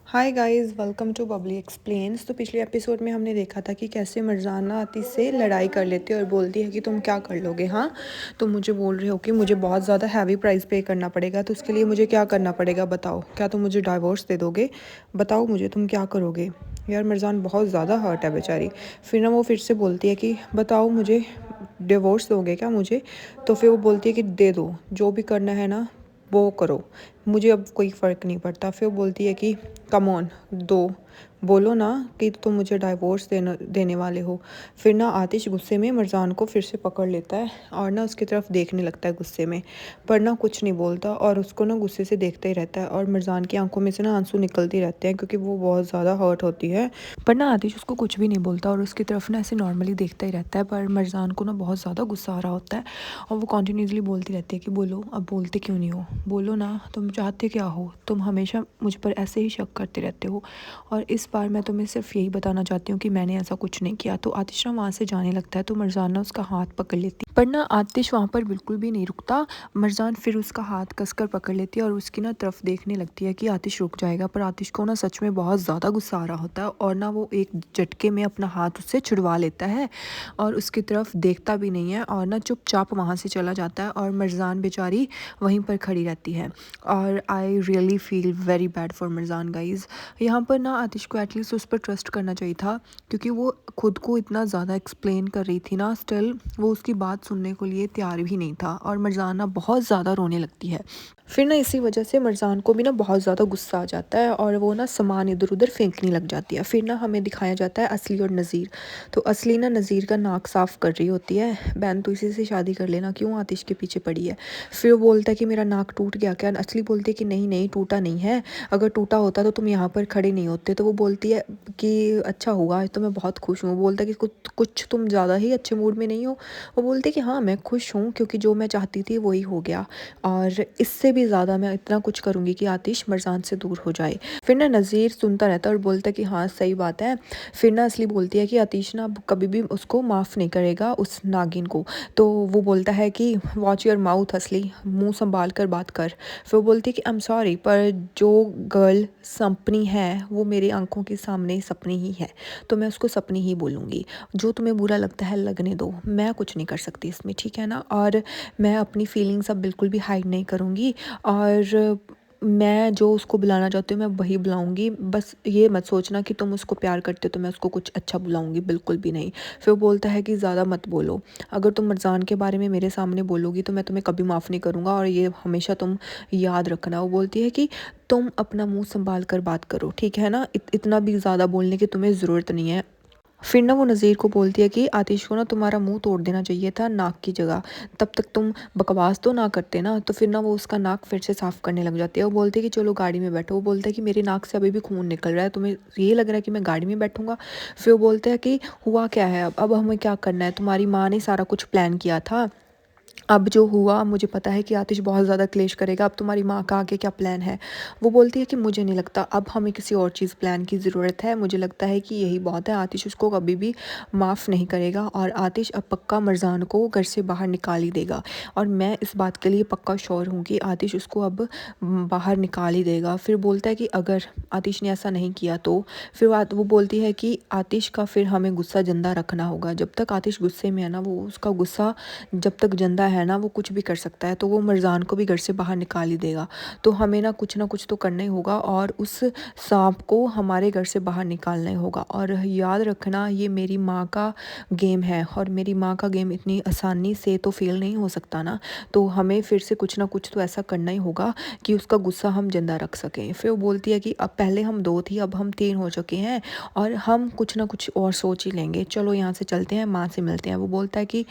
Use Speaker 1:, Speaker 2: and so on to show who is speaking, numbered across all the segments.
Speaker 1: Hi guys, welcome to Babli explains. तो पिछले episode में हमने देखा था कि कैसे मरजाना आतिश से लड़ाई कर लेती है और बोलती है कि तुम क्या कर लोगे। हाँ, तुम मुझे बोल रहे हो कि मुझे बहुत ज़्यादा हैवी प्राइस पे करना पड़ेगा, तो उसके लिए मुझे क्या करना पड़ेगा बताओ। क्या तुम मुझे डाइवोर्स दे दोगे? बताओ मुझे तुम क्या करोगे। यार मरजान बहुत ज़्यादा हर्ट है बेचारी। फिर ना वो फिर से बोलती है कि बताओ मुझे डिवोर्स दोगे क्या मुझे। तो फिर वो बोलती है कि दे दो, जो भी करना है ना वो करो, मुझे अब कोई फ़र्क नहीं पड़ता। फिर वो बोलती है कि कम ऑन दो, बोलो ना कि तुम मुझे डाइवोर्स देने वाले हो। फिर ना आतिश गुस्से में मरजान को फिर से पकड़ लेता है और ना उसकी तरफ देखने लगता है गुस्से में, पर ना कुछ नहीं बोलता और उसको ना गुस्से से देखता ही रहता है। और मरजान की आंखों में से ना आंसू निकलते रहते हैं क्योंकि वो बहुत ज़्यादा हर्ट होती है। पर ना आतिश उसको कुछ भी नहीं बोलता और उसकी तरफ ना ऐसे नॉर्मली देखता ही रहता है। पर मरजान को ना बहुत ज़्यादा गुस्सा आ रहा होता है और वो कॉन्टीन्यूसली बोलती रहती है कि बोलो, अब बोलते क्यों नहीं हो, बोलो ना तुम चाहते क्या हो, तुम हमेशा मुझ पर ऐसे ही शक करते रहते हो और इस बार मैं तुम्हें सिर्फ यही बताना चाहती हूँ कि मैंने ऐसा कुछ नहीं किया। तो आतिश ना वहाँ से जाने लगता है तो मरजान ना उसका हाथ पकड़ लेती, पर ना आतिश वहाँ पर बिल्कुल भी नहीं रुकता। मरजान फिर उसका हाथ कसकर पकड़ लेती है और उसकी ना तरफ देखने लगती है कि आतिश रुक जाएगा, पर आतिश को ना सच में बहुत ज़्यादा गुस्सा आ रहा होता है और ना वो एक झटके में अपना हाथ उससे छुड़वा लेता है और उसकी तरफ देखता भी नहीं है और ना चुपचाप वहाँ से चला जाता है और मरजान बेचारी वहीं पर खड़ी रहती है। और I really feel very bad for Marjan guys. यहाँ पर ना आतिश को एटलीस्ट उस पर ट्रस्ट करना चाहिए था क्योंकि वो खुद को इतना ज़्यादा एक्सप्लेन कर रही थी ना, स्टिल वो उसकी बात सुनने को लिए तैयार भी नहीं था और मरजाना बहुत ज़्यादा रोने लगती है। फिर ना इसी वजह से मरजान को भी ना बहुत ज़्यादा गुस्सा आ जाता है और वो ना सामान इधर उधर फेंकने लग जाती है। फिर ना हमें दिखाया जाता है असली और नज़ीर। तो असली ना नज़ीर का नाक साफ़ कर रही होती है, बहन तो इसी से शादी कर लेना, क्यों आतिश के पीछे पड़ी है। फिर वो बोलता है कि मेरा नाक टूट गया क्या। असली बोलती है कि नहीं नहीं टूटा नहीं है, अगर टूटा होता तो तुम यहाँ पर खड़े नहीं होते। तो वो बोलती है कि अच्छा हुआ, तो मैं बहुत खुश हूँ। वो बोलता है कि कुछ कुछ तुम ज़्यादा ही अच्छे मूड में नहीं हो। वो बोलती है कि हाँ मैं खुश हूँ क्योंकि जो मैं चाहती थी वही हो गया और इससे भी ज़्यादा मैं इतना कुछ करूँगी कि आतिश मरजान से दूर हो जाए। फिर ना नज़ीर सुनता रहता है और बोलता है कि हाँ सही बात है। फिर ना असली बोलती है कि आतिश ना अब कभी भी उसको माफ़ नहीं करेगा, उस नागिन को। तो वो बोलता है कि वॉच योर माउथ असली, मुंह संभाल कर बात कर। फिर वो बोलती है कि आई एम सॉरी, पर जो गर्ल सपनी है वो मेरी आंखों के सामने सपनी ही है, तो मैं उसको सपनी ही बोलूँगी। जो तुम्हें बुरा लगता है लगने दो, मैं कुछ नहीं कर सकती इसमें, ठीक है ना। और मैं अपनी फीलिंग्स अब बिल्कुल भी हाइड नहीं करूँगी और मैं जो उसको बुलाना चाहती हूँ मैं वही बुलाऊंगी। बस ये मत सोचना कि तुम उसको प्यार करते हो तो मैं उसको कुछ अच्छा बुलाऊंगी, बिल्कुल भी नहीं। फिर वो बोलता है कि ज़्यादा मत बोलो, अगर तुम मरजान के बारे में मेरे सामने बोलोगी तो मैं तुम्हें कभी माफ़ नहीं करूँगा और ये हमेशा तुम याद रखना। वो बोलती है कि तुम अपना मुंह संभाल कर बात करो, ठीक है ना, इतना भी ज़्यादा बोलने की तुम्हें ज़रूरत नहीं है। फिर ना वो नज़ीर को बोलती है कि आतिश को ना तुम्हारा मुंह तोड़ देना चाहिए था नाक की जगह, तब तक तुम बकवास तो ना करते ना। तो फिर ना वो उसका नाक फिर से साफ़ करने लग जाती है। वो बोलती है कि चलो गाड़ी में बैठो। वो बोलता है कि मेरे नाक से अभी भी खून निकल रहा है, तुम्हें ये लग रहा है कि मैं गाड़ी में बैठूंगा। फिर वो बोलता है कि हुआ क्या है, अब हमें क्या करना है, तुम्हारी माँ ने सारा कुछ प्लान किया था, अब जो हुआ मुझे पता है कि आतिश बहुत ज़्यादा क्लेश करेगा, अब तुम्हारी माँ का आगे क्या प्लान है। वो बोलती है कि मुझे नहीं लगता अब हमें किसी और चीज़ प्लान की ज़रूरत है, मुझे लगता है कि यही बहुत है। आतिश उसको कभी भी माफ़ नहीं करेगा और आतिश अब पक्का मरजान को घर से बाहर निकाल ही देगा और मैं इस बात के लिए पक्का श्योर हूँ कि आतिश उसको अब बाहर निकाल ही देगा। फिर बोलता है कि अगर आतिश ने ऐसा नहीं किया तो फिर वो बोलती है कि आतिश का फिर हमें गुस्सा ज़िंदा रखना होगा। जब तक आतिश गुस्से में है ना, वो उसका गुस्सा जब तक जिंदा है ना वो कुछ भी कर सकता है, तो वो मरजान को भी घर से बाहर निकाल ही देगा। तो हमें ना कुछ तो करना ही होगा और उस सांप को हमारे घर से बाहर निकालना ही होगा। और याद रखना ये मेरी माँ का गेम है और मेरी माँ का गेम इतनी आसानी से तो फेल नहीं हो सकता ना, तो हमें फिर से कुछ ना कुछ तो ऐसा करना ही होगा कि उसका गुस्सा हम जिंदा रख सकें। फिर वो बोलती है कि अब पहले हम दो थी अब हम तीन हो चुके हैं और हम कुछ ना कुछ और सोच ही लेंगे, चलो यहाँ से चलते हैं, माँ से मिलते हैं। वो बोलता है कि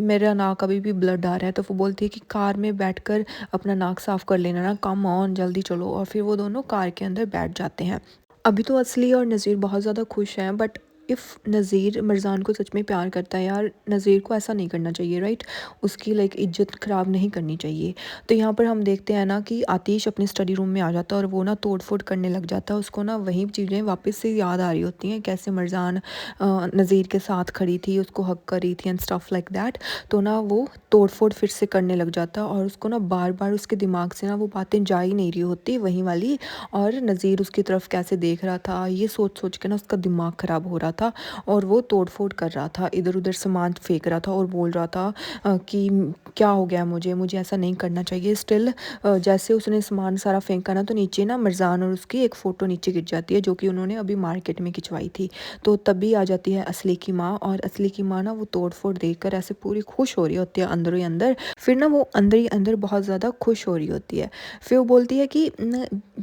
Speaker 1: मेरा नाक अभी भी ब्लड आ रहा है। तो वो बोलती है कि कार में बैठकर अपना नाक साफ़ कर लेना ना, कम ऑन जल्दी चलो। और फिर वो दोनों कार के अंदर बैठ जाते हैं। अभी तो असली और नज़ीर बहुत ज़्यादा खुश हैं, बट इफ़ नज़ीर मिर्ज़ान को सच में प्यार करता है यार, नज़ीर को ऐसा नहीं करना चाहिए, राइट? उसकी लाइक इज़्ज़त ख़राब नहीं करनी चाहिए। तो यहाँ पर हम देखते हैं ना कि आतिश अपने स्टडी रूम में आ जाता है और वो ना तोड़-फोड़ करने लग जाता है। उसको ना वही चीज़ें वापस से याद आ रही होती हैं, कैसे मिर्ज़ान नज़ीर के साथ खड़ी थी, उसको हग कर रही थी एंड स्टफ़ लाइक दैट। तो ना वो तोड़-फोड़ फिर से करने लग जाता है और उसको ना बार-बार उसके दिमाग से ना वो बातें जा ही नहीं रही होती वही वाली, और नज़ीर उसकी तरफ कैसे देख रहा था, ये सोच-सोच के ना उसका दिमाग ख़राब हो रहा था और वो तोड़-फोड़ कर रहा था, इधर-उधर सामान फेंक रहा था और बोल रहा था कि क्या हो गया मुझे, मुझे ऐसा नहीं करना चाहिए। स्टिल जैसे उसने सामान सारा फेंका ना, तो नीचे ना मिर्ज़ान और उसकी एक फ़ोटो नीचे गिर जाती है, जो कि उन्होंने अभी मार्केट में खिंचवाई थी। तो तभी आ जाती है असली की माँ, और असली की माँ ना वो तोड़-फोड़ देखकर ऐसे पूरी खुश हो रही होती है अंदर ही अंदर। फिर ना वो अंदर ही अंदर बहुत ज़्यादा खुश हो रही होती है। फिर वो बोलती है कि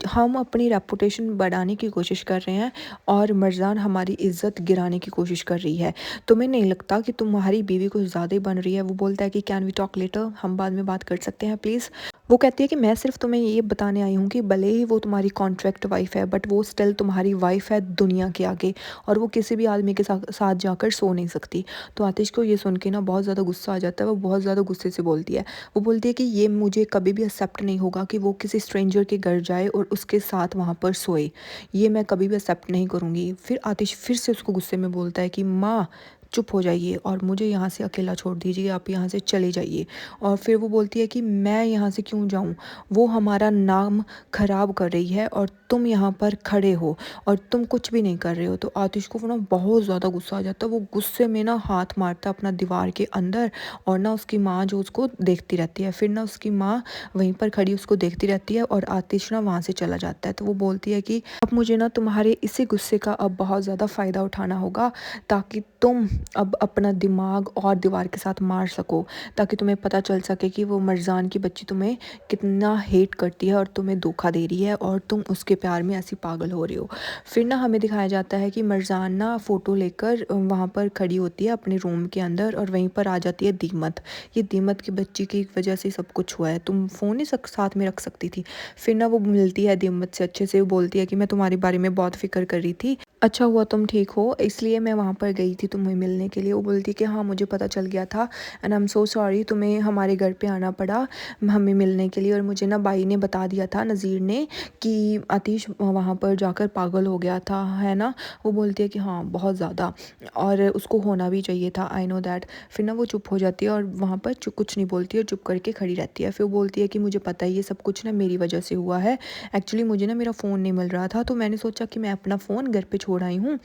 Speaker 1: हम अपनी रेपुटेशन बढ़ाने की कोशिश कर रहे हैं और मिर्ज़ान हमारी इज़्ज़त गिराने की कोशिश कर रही है। तुम्हें नहीं लगता कि तुम्हारी बीवी कुछ ज़्यादा ही बन रही है? वो बोलता है कि कैन वी टॉक लेटर, हम बाद में बात कर सकते हैं प्लीज़? वो कहती है कि मैं सिर्फ तुम्हें ये बताने आई हूँ कि भले ही वो तुम्हारी कॉन्ट्रैक्ट वाइफ़ है, बट वो स्टिल तुम्हारी वाइफ़ है दुनिया के आगे, और वो किसी भी आदमी के साथ जाकर सो नहीं सकती। तो आतिश को ये सुन के ना बहुत ज़्यादा गुस्सा आ जाता है, वो बहुत ज़्यादा गुस्से से बोलती है। वो बोलती है कि ये मुझे कभी भी एक्सेप्ट नहीं होगा कि वो किसी स्ट्रेंजर के घर जाए और उसके साथ वहाँ पर सोए। ये मैं कभी भी एक्सेप्ट नहीं करूँगी। फिर आतिश फिर से उसको गुस्से में बोलता है कि माँ, चुप हो जाइए और मुझे यहाँ से अकेला छोड़ दीजिए, आप यहाँ से चले जाइए। और फिर वो बोलती है कि मैं यहाँ से क्यों जाऊँ? वो हमारा नाम ख़राब कर रही है और तुम यहाँ पर खड़े हो और तुम कुछ भी नहीं कर रहे हो। तो आतिश को ना बहुत ज़्यादा गुस्सा आ जाता है। वो गुस्से में ना हाथ मारता है अपना दीवार के अंदर, और ना उसकी माँ जो उसको देखती रहती है। फिर ना उसकी माँ वहीं पर खड़ी उसको देखती रहती है और आतिश ना वहाँ से चला जाता है। तो वो बोलती है कि अब मुझे ना तुम्हारे इसी गुस्से का अब बहुत ज़्यादा फ़ायदा उठाना होगा, ताकि तुम अब अपना दिमाग और दीवार के साथ मार सको, ताकि तुम्हें पता चल सके कि वो मिर्ज़ान की बच्ची तुम्हें कितना हेट करती है और तुम्हें धोखा दे रही है और तुम उसके प्यार में ऐसी पागल हो रही हो। फिर ना हमें दिखाया जाता है कि मिर्ज़ान ना फ़ोटो लेकर वहाँ पर खड़ी होती है अपने रूम के अंदर, और वहीं पर आ जाती है दीमत। ये दीमत की बच्ची की वजह से सब कुछ हुआ है, तुम फ़ोन ही साथ में रख सकती थी। फिर ना वो मिलती है दीमत से अच्छे से, वो बोलती है कि मैं तुम्हारे बारे में बहुत फ़िक्र कर रही थी, अच्छा हुआ तुम ठीक हो, इसलिए मैं वहाँ पर गई थी तुम्हें मिलने के लिए। वो बोलती है कि हाँ, मुझे पता चल गया था and I am so sorry, तुम्हें हमारे घर पे आना पड़ा हमें मिलने के लिए, और मुझे ना भाई ने बता दिया था, नज़ीर ने, कि आतिश वहाँ पर जाकर पागल हो गया था, है ना? वो बोलती है कि हाँ, बहुत ज़्यादा, और उसको होना भी चाहिए था, आई नो दैट। फिर ना वो चुप हो जाती है और वहाँ पर कुछ नहीं बोलती और चुप करके खड़ी रहती है। फिर वो बोलती है कि मुझे पता है ये सब कुछ ना मेरी वजह से हुआ है। एक्चुअली मुझे ना मेरा फ़ोन नहीं मिल रहा था, तो मैंने सोचा कि मैं अपना फ़ोन घर पे छोड़ आई हूँ,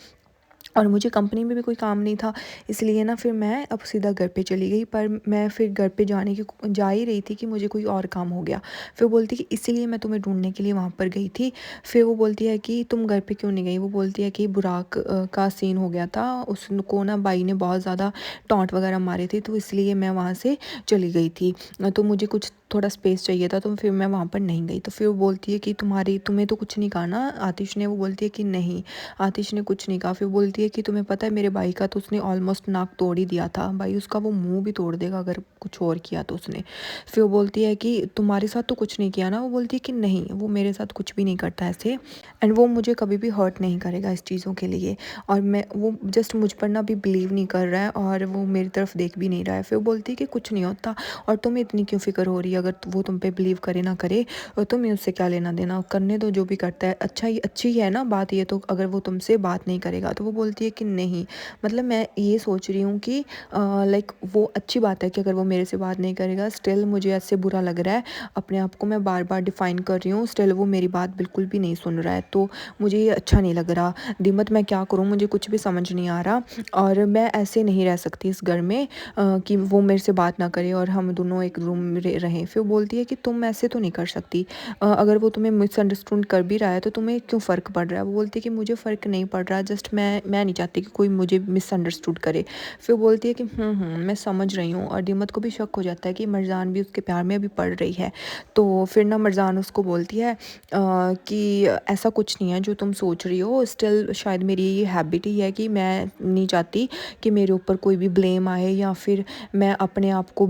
Speaker 1: और मुझे कंपनी में भी कोई काम नहीं था, इसलिए ना फिर मैं अब सीधा घर पे चली गई। पर मैं फिर घर पे जा ही रही थी कि मुझे कोई और काम हो गया। फिर बोलती है कि इसीलिए मैं तुम्हें ढूंढने के लिए वहाँ पर गई थी। फिर वो बोलती है कि तुम घर पे क्यों नहीं गई? वो बोलती है कि बुराक का सीन हो गया था, उसको ना भाई ने बहुत ज़्यादा टॉन्ट वगैरह मारे थे, तो इसलिए मैं वहाँ से चली गई थी। तो मुझे कुछ थोड़ा स्पेस चाहिए था, तो फिर मैं वहाँ पर नहीं गई। तो फिर वो बोलती है कि तुम्हें तो कुछ नहीं कहा ना आतिश ने? वो बोलती है कि नहीं, आतिश ने कुछ नहीं कहा। फिर बोलती है कि तुम्हें पता है मेरे भाई का तो उसने ऑलमोस्ट नाक तोड़ ही दिया था, भाई उसका वो मुंह भी तोड़ देगा अगर कुछ और किया तो उसने। फिर वो बोलती है कि तुम्हारे साथ तो कुछ नहीं किया ना? वो बोलती है कि नहीं, वो मेरे साथ कुछ भी नहीं करता ऐसे, एंड वो मुझे कभी भी हर्ट नहीं करेगा इस चीज़ों के लिए, और मैं वो जस्ट मुझ पर ना भी बिलीव नहीं कर रहा है और वो मेरी तरफ देख भी नहीं रहा है। फिर वो बोलती है कि कुछ नहीं होता, और तुम्हें इतनी क्यों फ़िक्र हो रही है? अगर वो तुम पे बिलीव करे ना करे, और तुम्हें उससे क्या लेना देना, करने दो जो भी करता है। अच्छा ही अच्छी है ना बात ये तो, अगर वो तुमसे बात नहीं करेगा। तो वो बोलती है कि नहीं, मतलब मैं ये सोच रही हूँ कि लाइक वो अच्छी बात है कि अगर वो मेरे से बात नहीं करेगा, स्टिल मुझे ऐसे बुरा लग रहा है, अपने आप को मैं बार बार डिफ़ाइन कर रही हूँ, स्टिल वो मेरी बात बिल्कुल भी नहीं सुन रहा है, तो मुझे ये अच्छा नहीं लग रहा। दिमत मैं क्या करूँ, मुझे कुछ भी समझ नहीं आ रहा, और मैं ऐसे नहीं रह सकती इस घर में कि वो मेरे से बात ना करे और हम दोनों एक रूम में रहें। फिर बोलती है कि तुम ऐसे तो नहीं कर सकती, अगर वो तुम्हें मिसअंडरस्टैंड कर भी रहा है तो तुम्हें क्यों फ़र्क पड़ रहा है? वो बोलती है कि मुझे फ़र्क नहीं पड़ रहा, जस्ट मैं नहीं चाहती कि कोई मुझे मिसअंडरस्टूड करे। फिर बोलती है कि मैं समझ रही हूँ, और दिमत को भी शक हो जाता है कि मिर्ज़ान भी उसके प्यार में अभी पड़ रही है। तो फिर ना मिर्ज़ान उसको बोलती है कि ऐसा कुछ नहीं है जो तुम सोच रही हो, स्टिल शायद मेरी ये हैबिट ही है कि मैं नहीं चाहती कि मेरे ऊपर कोई भी ब्लेम आए या फिर मैं अपने आप को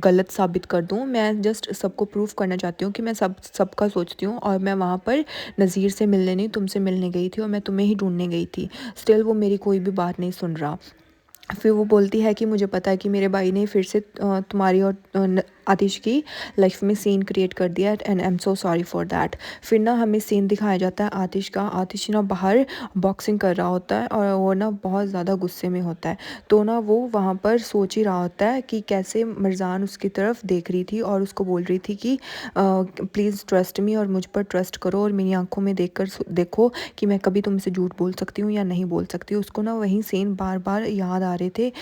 Speaker 1: गलत साबित कर दूँ। मैं जस्ट सबको प्रूव करना चाहती हूँ कि मैं सबका सोचती हूँ, और मैं वहाँ पर नज़ीर से मिलने नहीं तुमसे मिलने गई थी, और मैं तुम्हें ही ढूंढने गई थी। स्टिल स्टिल वो मेरी कोई भी बात नहीं सुन रहा। फिर वो बोलती है कि मुझे पता है कि मेरे भाई ने फिर से तुम्हारी और आतिश की लाइफ में सीन क्रिएट कर दिया and I am so sorry for that. फिर ना हमें सीन दिखाया जाता है आतिश का। आतिश ना बाहर बॉक्सिंग कर रहा होता है और वो ना बहुत ज़्यादा गुस्से में होता है। तो ना वो वहाँ पर सोच ही रहा होता है कि कैसे मिर्ज़ान उसकी तरफ देख रही थी और उसको बोल रही थी कि प्लीज़ ट्रस्ट मी और मुझ पर ट्रस्ट करो और मेरी आंखों में देखकर देखो कि मैं कभी तुमसे झूठ बोल सकती हूँ या नहीं बोल सकती। उसको ना वही सीन बार बार याद आ रहे थे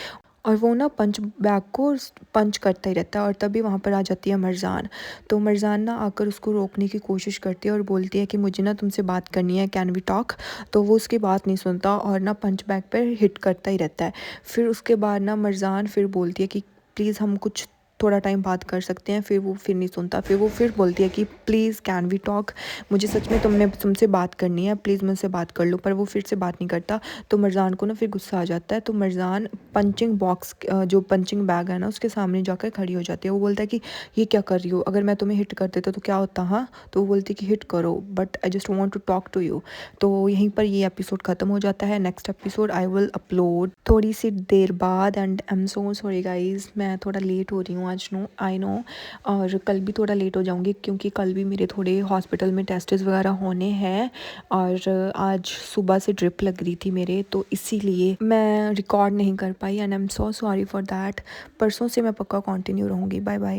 Speaker 1: और वो ना पंच बैग को पंच करता ही रहता है। और तभी वहाँ पर आ जाती है मरजान। तो मरजान ना आकर उसको रोकने की कोशिश करती है और बोलती है कि मुझे ना तुमसे बात करनी है, कैन वी टॉक। तो वो उसकी बात नहीं सुनता और ना पंच बैग पर हिट करता ही रहता है। फिर उसके बाद ना मरजान फिर बोलती है कि प्लीज़ हम कुछ थोड़ा टाइम बात कर सकते हैं। फिर वो फिर नहीं सुनता। फिर वो फिर बोलती है कि प्लीज़ कैन वी टॉक, मुझे सच में तुमसे बात करनी है, प्लीज़ मुझसे बात कर लो। पर वो फिर से बात नहीं करता। तो मरजान को ना फिर गुस्सा आ जाता है। तो मरजान पंचिंग बॉक्स जो पंचिंग बैग है ना उसके सामने जाकर खड़ी हो जाती है। वो बोलता है कि ये क्या कर रही हो, अगर मैं तुम्हें हिट कर देता तो क्या होता। हाँ, तो वो बोलती है कि हिट करो but I just want to talk to you. तो यहीं पर ये एपिसोड ख़त्म हो जाता है। Next episode I will upload थोड़ी सी देर बाद and I am so sorry guys, मैं थोड़ा लेट हो रही हूँ आज। नो आई नो, और कल भी थोड़ा लेट हो जाऊँगी क्योंकि कल भी मेरे थोड़े हॉस्पिटल में टेस्ट्स वगैरह होने हैं और आज सुबह से ड्रिप लग रही थी मेरे, तो इसीलिए मैं रिकॉर्ड नहीं कर पाई and I am so sorry for that. परसों से मैं पक्का कंटिन्यू रहूँगी। Bye bye.